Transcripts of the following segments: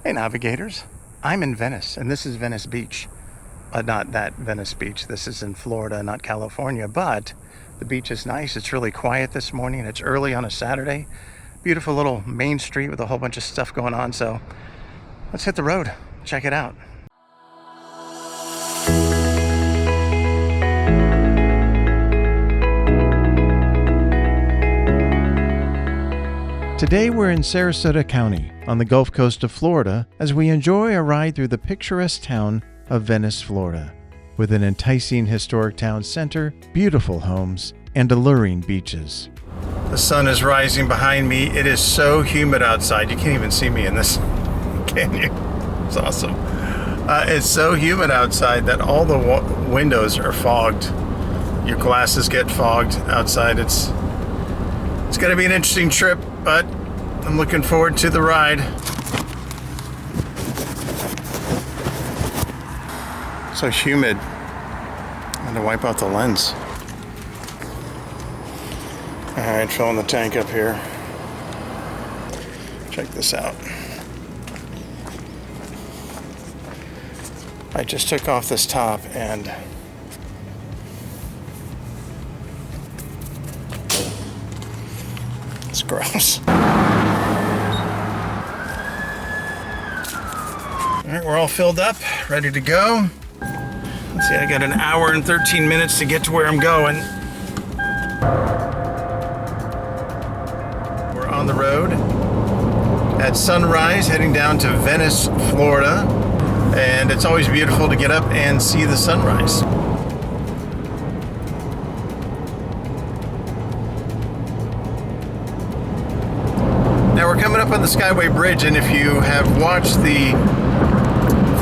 Hey Navigators, I'm in Venice and this is Venice Beach. Not that Venice Beach, this is in Florida, not California, but the beach is nice. It's really quiet this morning. It's early on a Saturday. Beautiful little main street with a whole bunch of stuff going on, so let's hit the road, check it out. Today we're in Sarasota County on the Gulf Coast of Florida as we enjoy a ride through the picturesque town of Venice, Florida, with an enticing historic town center, beautiful homes, and alluring beaches. The sun is rising behind me. It is so humid outside. You can't even see me in this, can you? It's awesome. It's so humid outside that all the windows are fogged. Your glasses get fogged outside. It's going to be an interesting trip, but I'm looking forward to the ride. So humid. I'm going to wipe out the lens. Alright, filling the tank up here. Check this out. I just took off this top and it's gross. Alright, we're all filled up, ready to go. Let's see, I got an hour and 13 minutes to get to where I'm going. We're on the road at sunrise, heading down to Venice, Florida. And it's always beautiful to get up and see the sunrise. Now we're coming up on the Skyway Bridge, and if you have watched the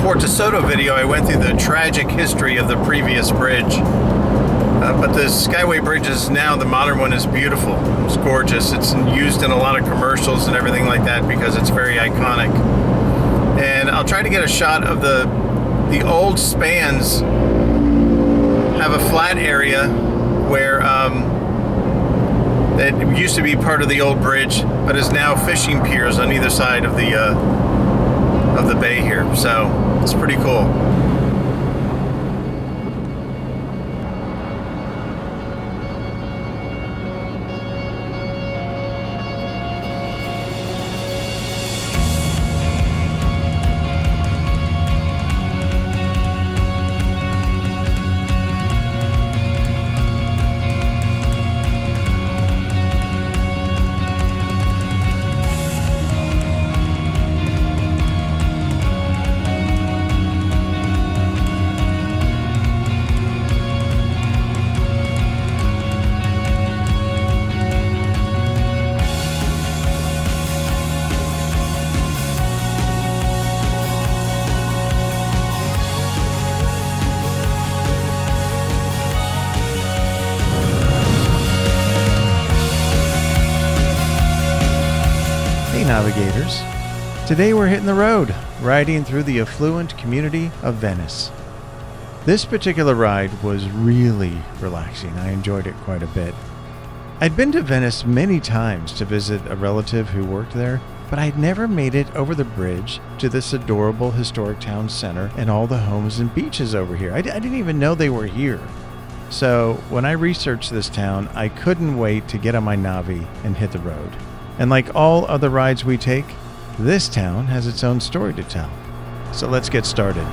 Fort DeSoto video, I went through the tragic history of the previous bridge. But the Skyway Bridge is now, the modern one is beautiful. It's gorgeous. It's used in a lot of commercials and everything like that because it's very iconic. And I'll try to get a shot of the old spans have a flat area where it used to be part of the old bridge, but is now fishing piers on either side of the bay here. So it's pretty cool. Navigators. Today we're hitting the road, riding through the affluent community of Venice. This particular ride was really relaxing. I enjoyed it quite a bit. I'd been to Venice many times to visit a relative who worked there, but I'd never made it over the bridge to this adorable historic town center and all the homes and beaches over here. I didn't even know they were here. So when I researched this town, I couldn't wait to get on my Navi and hit the road. And like all other rides we take, this town has its own story to tell. So let's get started.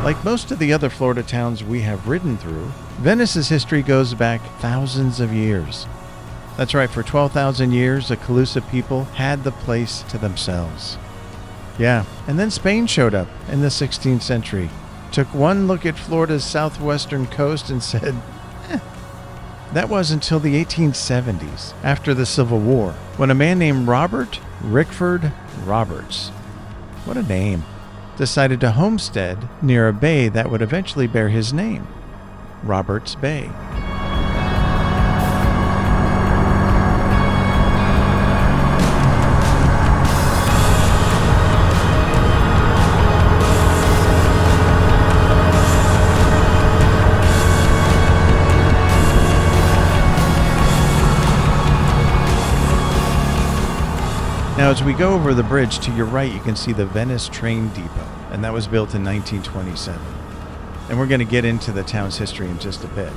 Like most of the other Florida towns we have ridden through, Venice's history goes back thousands of years. That's right, for 12,000 years, the Calusa people had the place to themselves. Yeah, and then Spain showed up in the 16th century, took one look at Florida's southwestern coast and said, That was until the 1870s, after the Civil War, when a man named Robert Rickford Roberts, what a name, decided to homestead near a bay that would eventually bear his name, Roberts Bay. Now, as we go over the bridge to your right, you can see the Venice Train Depot, and that was built in 1927. And we're going to get into the town's history in just a bit.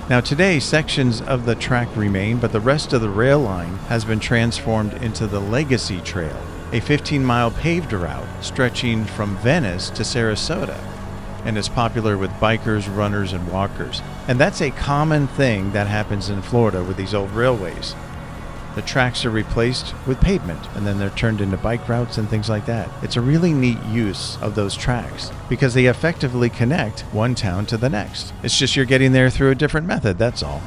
Now, today, sections of the track remain, but the rest of the rail line has been transformed into the Legacy Trail, a 15-mile paved route stretching from Venice to Sarasota, and is popular with bikers, runners, and walkers. And that's a common thing that happens in Florida with these old railways. The tracks are replaced with pavement, and then they're turned into bike routes and things like that. It's a really neat use of those tracks because they effectively connect one town to the next. It's just you're getting there through a different method, that's all.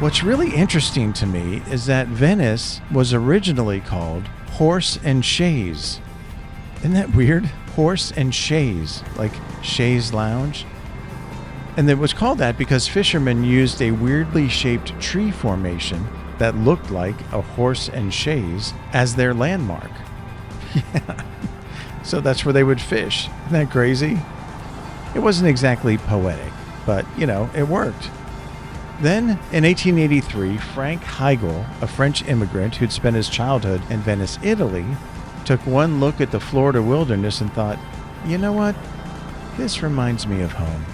What's really interesting to me is that Venice was originally called Horse and Chaise. Isn't that weird? Horse and Chaise, like Chaise Lounge. And it was called that because fishermen used a weirdly shaped tree formation that looked like a horse and chaise as their landmark. Yeah. So that's where they would fish. Isn't that crazy? It wasn't exactly poetic, but, it worked. Then, in 1883, Frank Higel, a French immigrant who'd spent his childhood in Venice, Italy, took one look at the Florida wilderness and thought, you know what? This reminds me of home.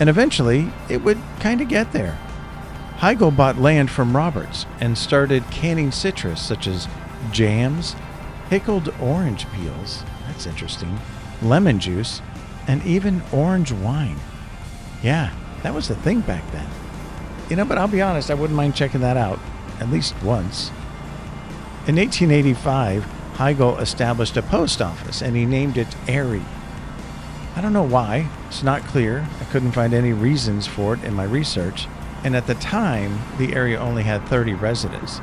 And eventually, it would kind of get there. Higel bought land from Roberts and started canning citrus such as jams, pickled orange peels, that's interesting, lemon juice, and even orange wine. Yeah. That was the thing back then. But I'll be honest, I wouldn't mind checking that out, at least once. In 1885, Higel established a post office, and he named it Erie. I don't know why. It's not clear. I couldn't find any reasons for it in my research. And at the time, the area only had 30 residents.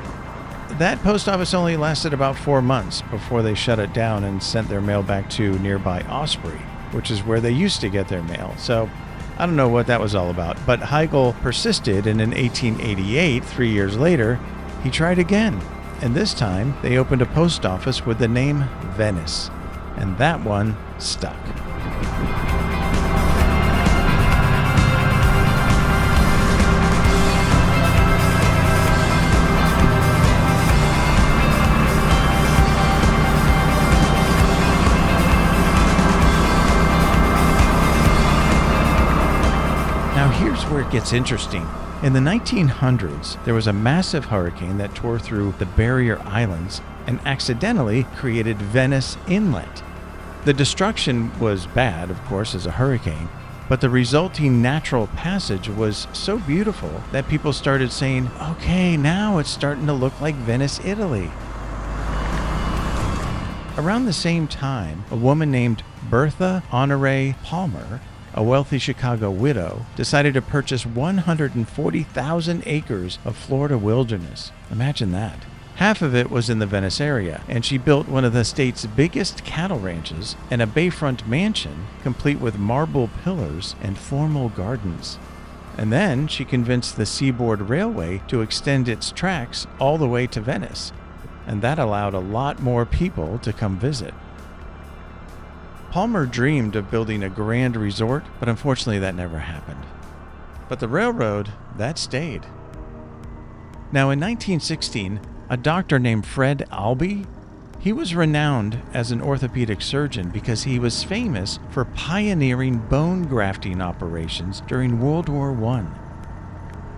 That post office only lasted about 4 months before they shut it down and sent their mail back to nearby Osprey, which is where they used to get their mail. So I don't know what that was all about, but Higel persisted, and in 1888, 3 years later, he tried again. And this time, they opened a post office with the name Venice, and that one stuck. Here's where it gets interesting. In the 1900s, there was a massive hurricane that tore through the Barrier Islands and accidentally created Venice Inlet. The destruction was bad, of course, as a hurricane, but the resulting natural passage was so beautiful that people started saying, okay, now it's starting to look like Venice, Italy. Around the same time, a woman named Bertha Honoré Palmer, a wealthy Chicago widow, decided to purchase 140,000 acres of Florida wilderness. Imagine that. Half of it was in the Venice area, and she built one of the state's biggest cattle ranches and a bayfront mansion, complete with marble pillars and formal gardens. And then she convinced the Seaboard Railway to extend its tracks all the way to Venice, and that allowed a lot more people to come visit. Palmer dreamed of building a grand resort, but unfortunately that never happened. But the railroad, that stayed. Now in 1916, a doctor named Fred Albee, he was renowned as an orthopedic surgeon because he was famous for pioneering bone grafting operations during World War I.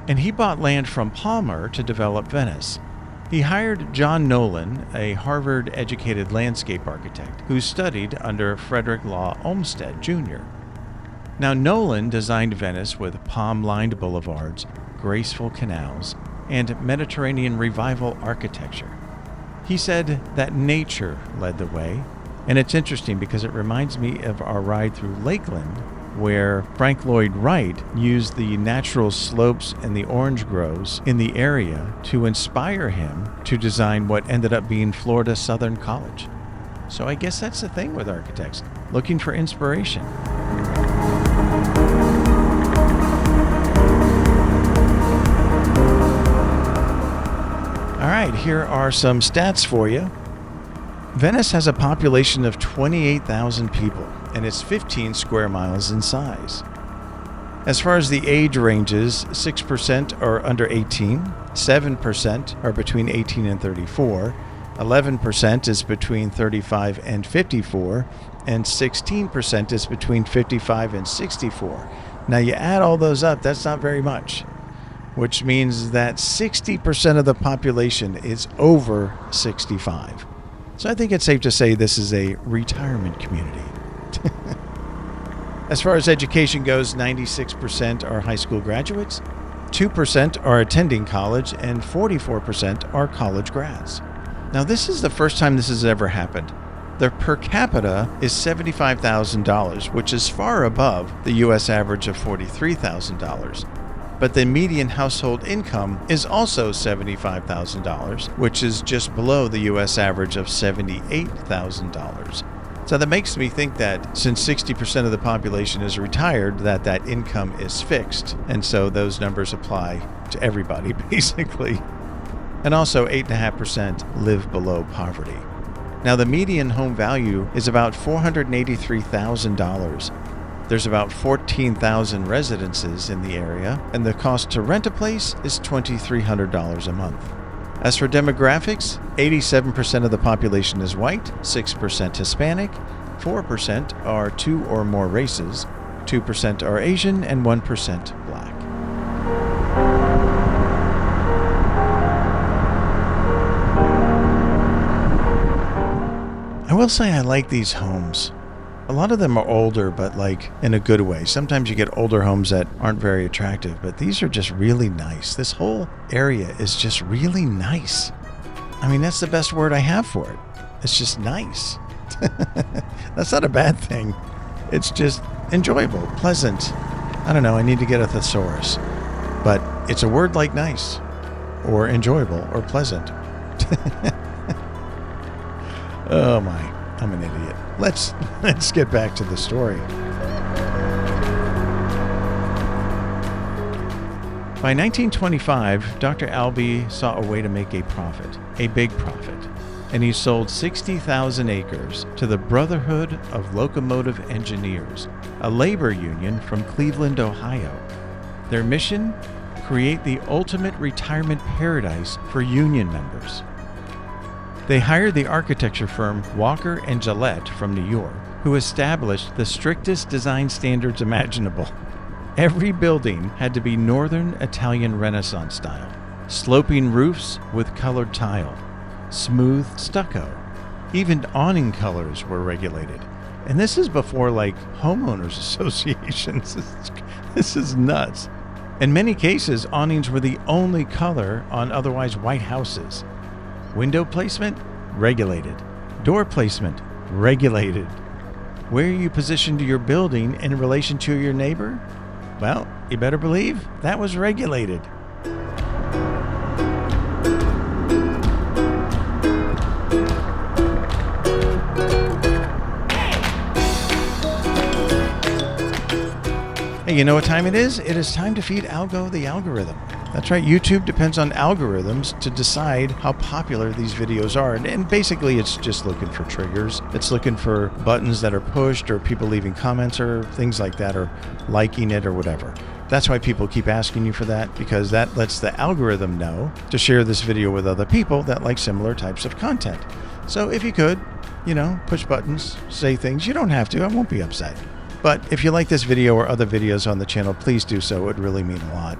And he bought land from Palmer to develop Venice. He hired John Nolan, a Harvard-educated landscape architect who studied under Frederick Law Olmsted, Jr. Now, Nolan designed Venice with palm-lined boulevards, graceful canals, and Mediterranean revival architecture. He said that nature led the way, and it's interesting because it reminds me of our ride through Lakeland, where Frank Lloyd Wright used the natural slopes and the orange groves in the area to inspire him to design what ended up being Florida Southern College. So I guess that's the thing with architects, looking for inspiration. right, here are some stats for you. Venice has a population of 28,000 people, and it's 15 square miles in size. As far as the age ranges, 6% are under 18, 7% are between 18 and 34, 11% is between 35 and 54, and 16% is between 55 and 64. Now you add all those up, that's not very much, which means that 60% of the population is over 65. So I think it's safe to say this is a retirement community. As far as education goes, 96% are high school graduates, 2% are attending college, and 44% are college grads. Now, this is the first time this has ever happened. The per capita is $75,000, which is far above the U.S. average of $43,000. But the median household income is also $75,000, which is just below the U.S. average of $78,000. So that makes me think that since 60% of the population is retired, that income is fixed. And so those numbers apply to everybody, basically. And also 8.5% live below poverty. Now the median home value is about $483,000. There's about 14,000 residences in the area, and the cost to rent a place is $2,300 a month. As for demographics, 87% of the population is white, 6% Hispanic, 4% are 2 or more races, 2% are Asian, and 1% black. I will say I like these homes. A lot of them are older, but like in a good way. Sometimes you get older homes that aren't very attractive, but these are just really nice. This whole area is just really nice. I mean, that's the best word I have for it. It's just nice. That's not a bad thing. It's just enjoyable, pleasant. I don't know, I need to get a thesaurus. But it's a word like nice, or enjoyable, or pleasant. Oh my, I'm an idiot. Let's get back to the story. By 1925, Dr. Albee saw a way to make a profit, a big profit, and he sold 60,000 acres to the Brotherhood of Locomotive Engineers, a labor union from Cleveland, Ohio. Their mission? Create the ultimate retirement paradise for union members. They hired the architecture firm Walker and Gillette from New York, who established the strictest design standards imaginable. Every building had to be Northern Italian Renaissance style, sloping roofs with colored tile, smooth stucco. Even awning colors were regulated. And this is before like homeowners associations. This is nuts. In many cases, awnings were the only color on otherwise white houses. Window placement? Regulated. Door placement? Regulated. Where you positioned your building in relation to your neighbor? Well, you better believe that was regulated. Hey, you know what time it is? It is time to feed Algo the algorithm. That's right, YouTube depends on algorithms to decide how popular these videos are. And basically, it's just looking for triggers. It's looking for buttons that are pushed or people leaving comments or things like that or liking it or whatever. That's why people keep asking you for that, because that lets the algorithm know to share this video with other people that like similar types of content. So if you could, push buttons, say things. You don't have to. I won't be upset. But if you like this video or other videos on the channel, please do so. It would really mean a lot.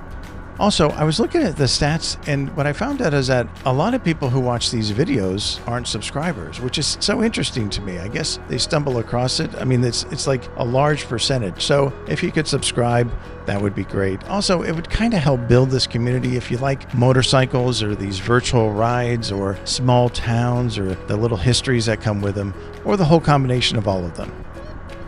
Also, I was looking at the stats, and what I found out is that a lot of people who watch these videos aren't subscribers, which is so interesting to me. I guess they stumble across it. I mean, it's like a large percentage. So if you could subscribe, that would be great. Also, it would kind of help build this community if you like motorcycles or these virtual rides or small towns or the little histories that come with them, or the whole combination of all of them.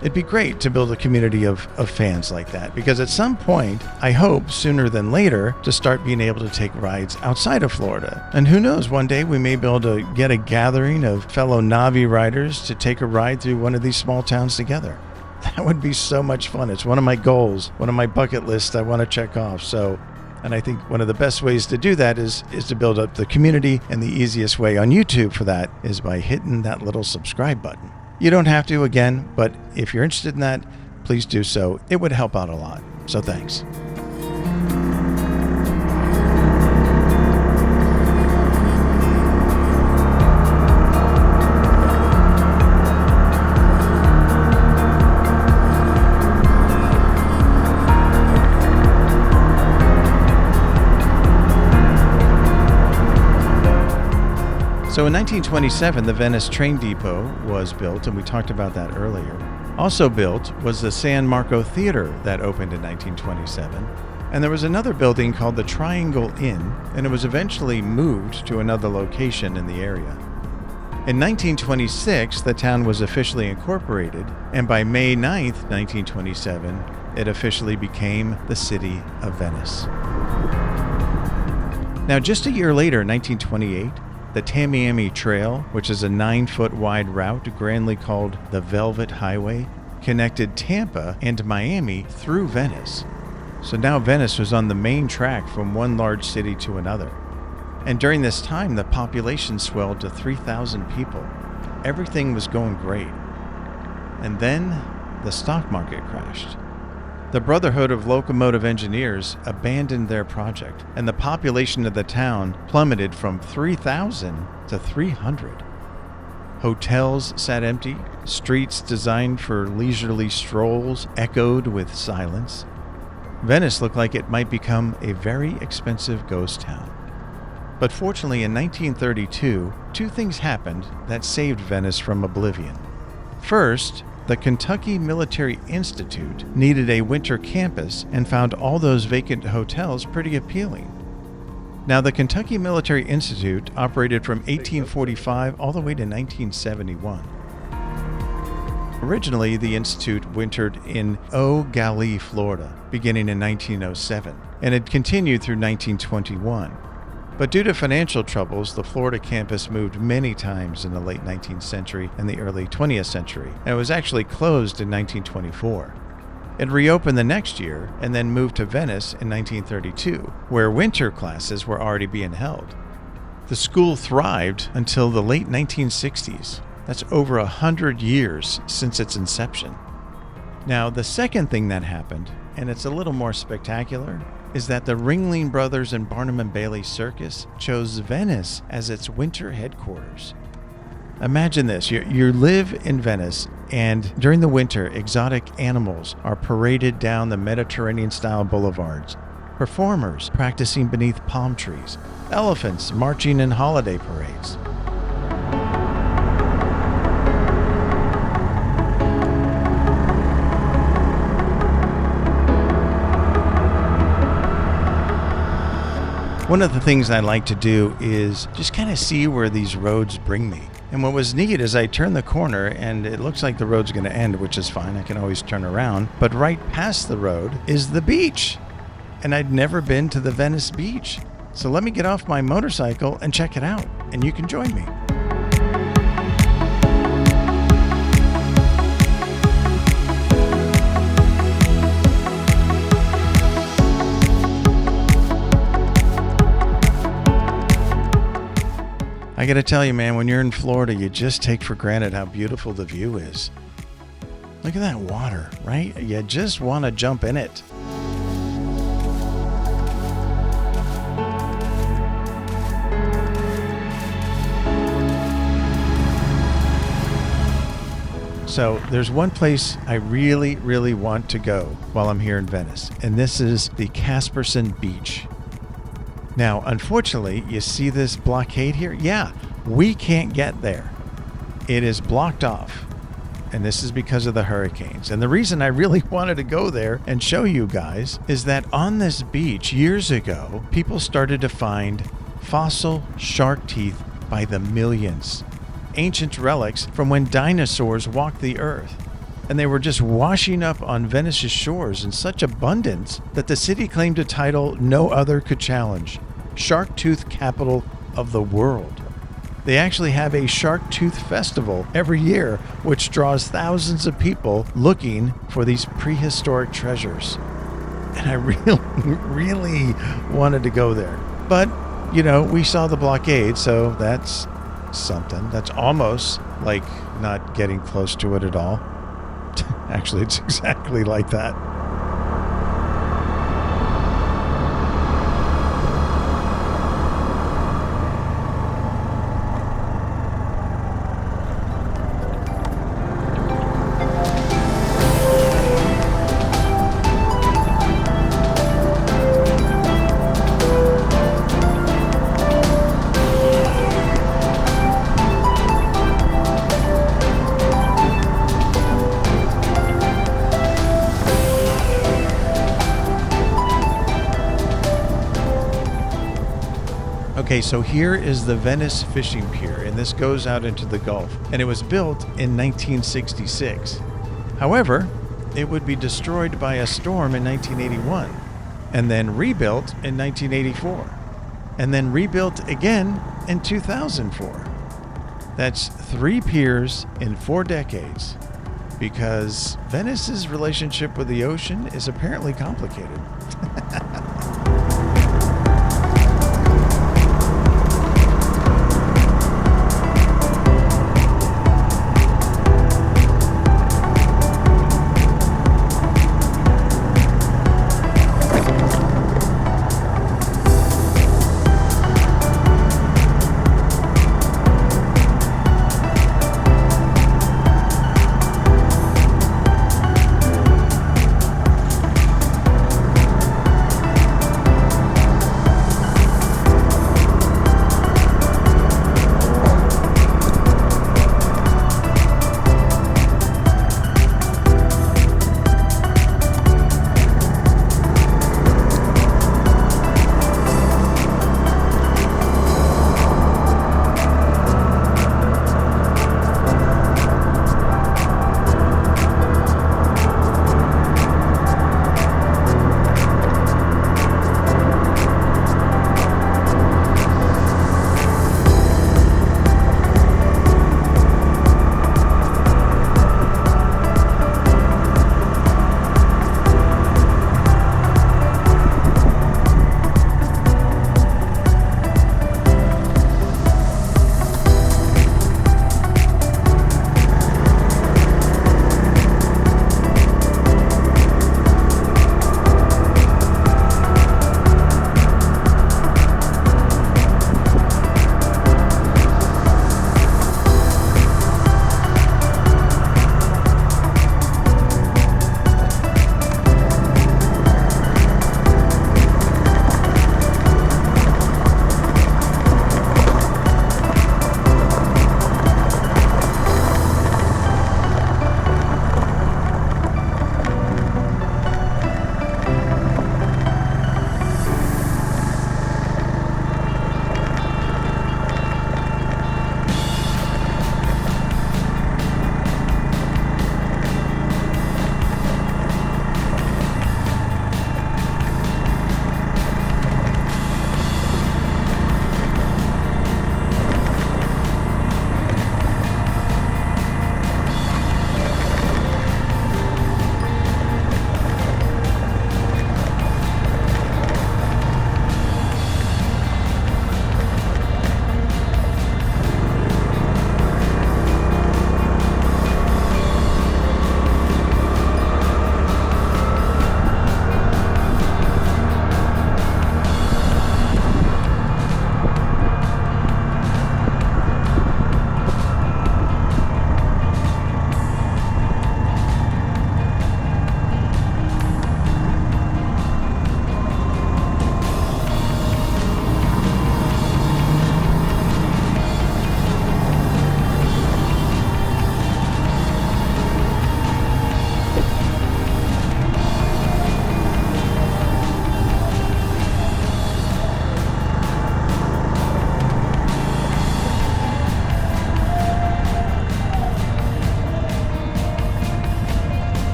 It'd be great to build a community of fans like that, because at some point, I hope sooner than later, to start being able to take rides outside of Florida. And who knows, one day we may be able to get a gathering of fellow Navi riders to take a ride through one of these small towns together. That would be so much fun. It's one of my goals, one of my bucket lists I want to check off. So And I think one of the best ways to do that is to build up the community, and the easiest way on YouTube for that is by hitting that little subscribe button. You don't have to, again, but if you're interested in that, please do so. It would help out a lot. So thanks. So in 1927, the Venice train depot was built, and we talked about that earlier. Also built was the San Marco Theater that opened in 1927. And there was another building called the Triangle Inn, and it was eventually moved to another location in the area. In 1926, the town was officially incorporated, and by May 9th, 1927, it officially became the city of Venice. Now, just a year later, 1928, the Tamiami Trail, which is a 9-foot wide route grandly called the Velvet Highway, connected Tampa and Miami through Venice. So now Venice was on the main track from one large city to another. And during this time, the population swelled to 3,000 people. Everything was going great. And then the stock market crashed. The Brotherhood of Locomotive Engineers abandoned their project, and the population of the town plummeted from 3,000 to 300. Hotels sat empty, streets designed for leisurely strolls echoed with silence. Venice looked like it might become a very expensive ghost town. But fortunately, in 1932, two things happened that saved Venice from oblivion. First, the Kentucky Military Institute needed a winter campus and found all those vacant hotels pretty appealing. Now, the Kentucky Military Institute operated from 1845 all the way to 1971. Originally, the institute wintered in Eau Gallie, Florida, beginning in 1907, and had continued through 1921. But due to financial troubles, the Florida campus moved many times in the late 19th century and the early 20th century, and it was actually closed in 1924. It reopened the next year and then moved to Venice in 1932, where winter classes were already being held. The school thrived until the late 1960s. That's over 100 years since its inception. Now, the second thing that happened, and it's a little more spectacular, is that the Ringling Brothers and Barnum and Bailey Circus chose Venice as its winter headquarters. Imagine this, you live in Venice, and during the winter, exotic animals are paraded down the Mediterranean-style boulevards, performers practicing beneath palm trees, elephants marching in holiday parades. One of the things I like to do is just kind of see where these roads bring me. And what was neat is I turn the corner and it looks like the road's going to end, which is fine. I can always turn around. But right past the road is the beach. And I'd never been to the Venice Beach. So let me get off my motorcycle and check it out. And you can join me. I gotta tell you, man, when you're in Florida, you just take for granted how beautiful the view is. Look at that water, right? You just want to jump in it. So there's one place I really, really want to go while I'm here in Venice, and this is the Caspersen Beach. Now, unfortunately, you see this blockade here? Yeah, we can't get there. It is blocked off, and this is because of the hurricanes. And the reason I really wanted to go there and show you guys is that on this beach years ago, people started to find fossil shark teeth by the millions. Ancient relics from when dinosaurs walked the earth. And they were just washing up on Venice's shores in such abundance that the city claimed a title no other could challenge: Shark Tooth Capital of the World. They actually have a Shark Tooth Festival every year, which draws thousands of people looking for these prehistoric treasures. and I really wanted to go there. But, we saw the blockade, so that's something. That's almost like not getting close to it at all. Actually, it's exactly like that. Okay, so here is the Venice fishing pier, and this goes out into the Gulf, and it was built in 1966. However, it would be destroyed by a storm in 1981, and then rebuilt in 1984, and then rebuilt again in 2004. That's 3 piers in 4 decades, because Venice's relationship with the ocean is apparently complicated.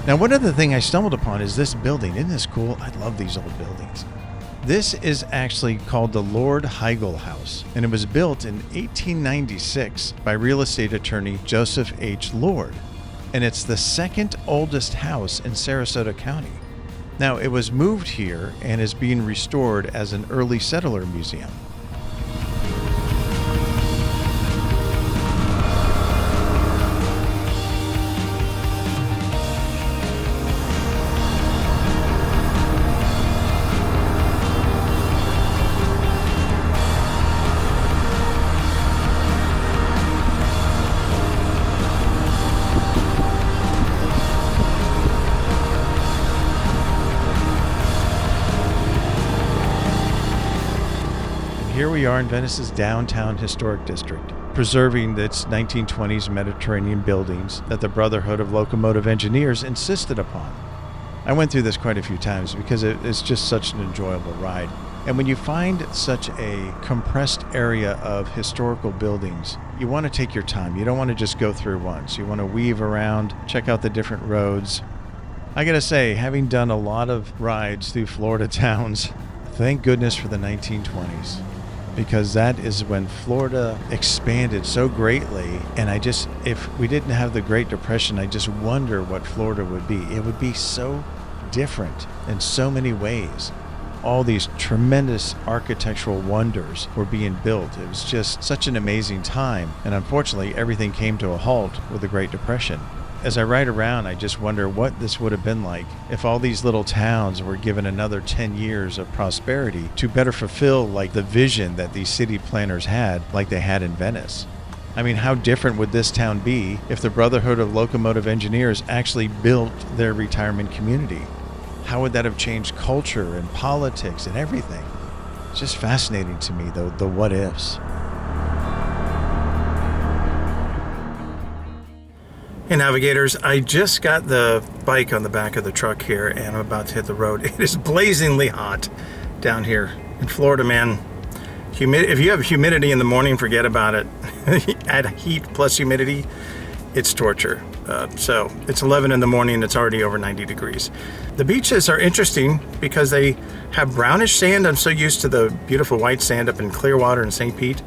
Now, one other thing I stumbled upon is this building. Isn't this cool? I love these old buildings. This is actually called the Lord Higel House, and it was built in 1896 by real estate attorney Joseph H. Lord. And it's the second oldest house in Sarasota County. Now, it was moved here and is being restored as an early settler museum. Here we are in Venice's downtown historic district, preserving its 1920s Mediterranean buildings that the Brotherhood of Locomotive Engineers insisted upon. I went through this quite a few times because it's just such an enjoyable ride. And when you find such a compressed area of historical buildings, you want to take your time. You don't want to just go through once. You want to weave around, check out the different roads. I gotta say, having done a lot of rides through Florida towns, thank goodness for the 1920s. Because that is when Florida expanded so greatly. And if we didn't have the Great Depression, I just wonder what Florida would be. It would be so different in so many ways. All these tremendous architectural wonders were being built. It was just such an amazing time. And unfortunately, everything came to a halt with the Great Depression. As I ride around, I just wonder what this would have been like if all these little towns were given another 10 years of prosperity to better fulfill like the vision that these city planners had, like they had in Venice. I mean, how different would this town be if the Brotherhood of Locomotive Engineers actually built their retirement community? How would that have changed culture and politics and everything? It's just fascinating to me, the what ifs. Hey Navigators, I just got the bike on the back of the truck here and I'm about to hit the road. It is blazingly hot down here in Florida, man. If you have humidity in the morning, forget about it. Add heat plus humidity, it's torture. So it's 11 in the morning and it's already over 90 degrees. The beaches are interesting because they have brownish sand. I'm so used to the beautiful white sand up in Clearwater and St. Pete.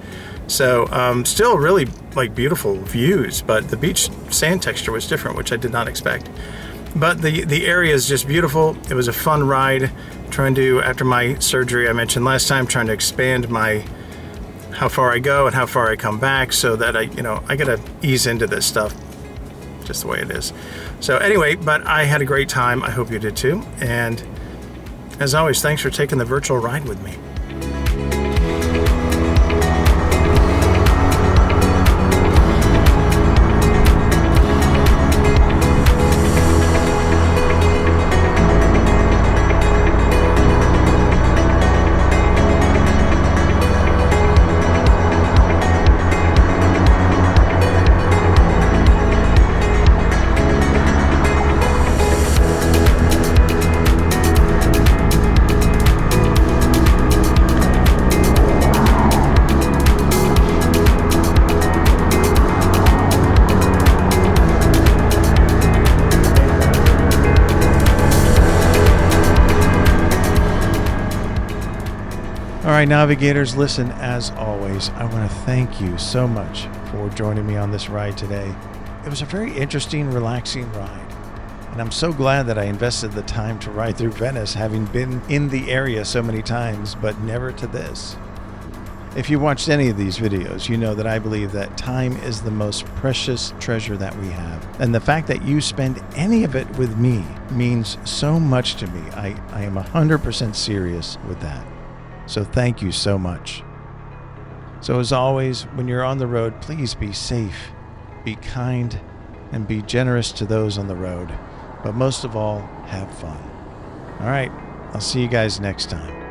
So still really like beautiful views, but the beach sand texture was different, which I did not expect. But the area is just beautiful. It was a fun ride, after my surgery I mentioned last time, trying to expand how far I go and how far I come back so that I gotta ease into this stuff, just the way it is. So anyway, but I had a great time. I hope you did too. And as always, thanks for taking the virtual ride with me. All right, Navigators, listen, as always, I want to thank you so much for joining me on this ride today. It was a very interesting, relaxing ride, and I'm so glad that I invested the time to ride through Venice, having been in the area so many times, but never to this. If you watched any of these videos, you know that I believe that time is the most precious treasure that we have, and the fact that you spend any of it with me means so much to me. I am 100% serious with that. So thank you so much. So as always, when you're on the road, please be safe, be kind, and be generous to those on the road. But most of all, have fun. All right, I'll see you guys next time.